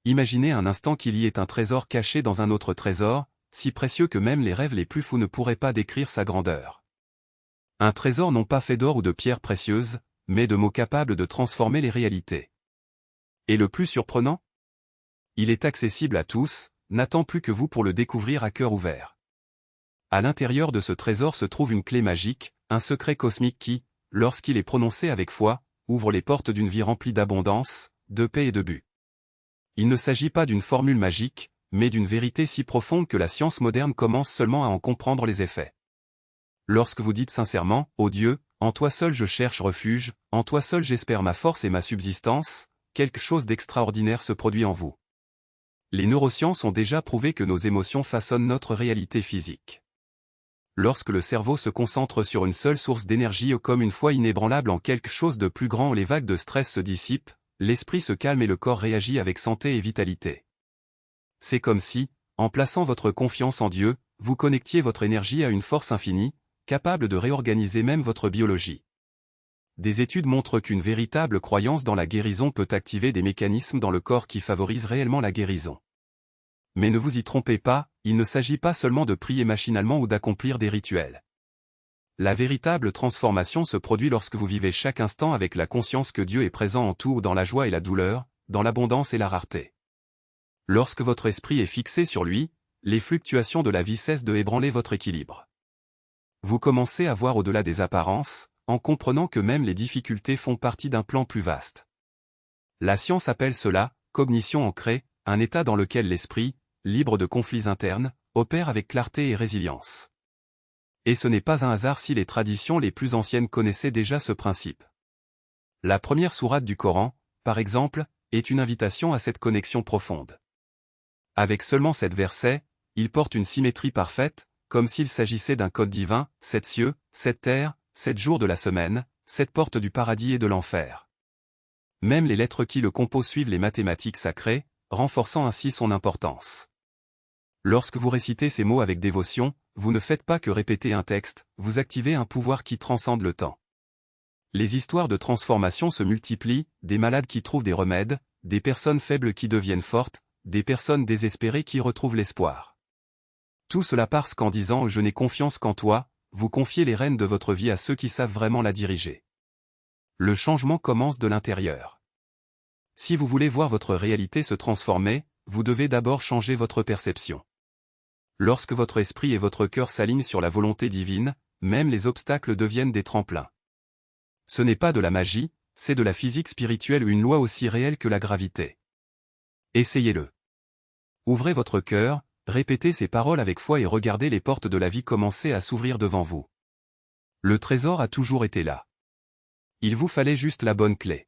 Imaginez un instant qu'il y ait un trésor caché dans un autre trésor, si précieux que même les rêves les plus fous ne pourraient pas décrire sa grandeur. Un trésor non pas fait d'or ou de pierres précieuses, mais de mots capables de transformer les réalités. Et le plus surprenant? Il est accessible à tous, n'attend plus que vous pour le découvrir à cœur ouvert. À l'intérieur de ce trésor se trouve une clé magique, un secret cosmique qui, lorsqu'il est prononcé avec foi, ouvre les portes d'une vie remplie d'abondance, de paix et de but. Il ne s'agit pas d'une formule magique, mais d'une vérité si profonde que la science moderne commence seulement à en comprendre les effets. Lorsque vous dites sincèrement, « Ô Dieu, en toi seul je cherche refuge, en toi seul j'espère ma force et ma subsistance », quelque chose d'extraordinaire se produit en vous. Les neurosciences ont déjà prouvé que nos émotions façonnent notre réalité physique. Lorsque le cerveau se concentre sur une seule source d'énergie comme une foi inébranlable en quelque chose de plus grand, les vagues de stress se dissipent, l'esprit se calme et le corps réagit avec santé et vitalité. C'est comme si, en plaçant votre confiance en Dieu, vous connectiez votre énergie à une force infinie, capable de réorganiser même votre biologie. Des études montrent qu'une véritable croyance dans la guérison peut activer des mécanismes dans le corps qui favorisent réellement la guérison. Mais ne vous y trompez pas, il ne s'agit pas seulement de prier machinalement ou d'accomplir des rituels. La véritable transformation se produit lorsque vous vivez chaque instant avec la conscience que Dieu est présent en tout, dans la joie et la douleur, dans l'abondance et la rareté. Lorsque votre esprit est fixé sur lui, les fluctuations de la vie cessent de ébranler votre équilibre. Vous commencez à voir au-delà des apparences, en comprenant que même les difficultés font partie d'un plan plus vaste. La science appelle cela « cognition ancrée », un état dans lequel l'esprit, libre de conflits internes, opère avec clarté et résilience. Et ce n'est pas un hasard si les traditions les plus anciennes connaissaient déjà ce principe. La première sourate du Coran, par exemple, est une invitation à cette connexion profonde. Avec seulement 7 versets, il porte une symétrie parfaite, comme s'il s'agissait d'un code divin, 7 cieux, 7 terres, 7 jours de la semaine, 7 portes du paradis et de l'enfer. Même les lettres qui le composent suivent les mathématiques sacrées, renforçant ainsi son importance. Lorsque vous récitez ces mots avec dévotion, vous ne faites pas que répéter un texte, vous activez un pouvoir qui transcende le temps. Les histoires de transformation se multiplient, des malades qui trouvent des remèdes, des personnes faibles qui deviennent fortes, des personnes désespérées qui retrouvent l'espoir. Tout cela parce qu'en disant « Je n'ai confiance qu'en toi », vous confiez les rênes de votre vie à ceux qui savent vraiment la diriger. Le changement commence de l'intérieur. Si vous voulez voir votre réalité se transformer, vous devez d'abord changer votre perception. Lorsque votre esprit et votre cœur s'alignent sur la volonté divine, même les obstacles deviennent des tremplins. Ce n'est pas de la magie, c'est de la physique spirituelle ou une loi aussi réelle que la gravité. Essayez-le. Ouvrez votre cœur, répétez ces paroles avec foi et regardez les portes de la vie commencer à s'ouvrir devant vous. Le trésor a toujours été là. Il vous fallait juste la bonne clé.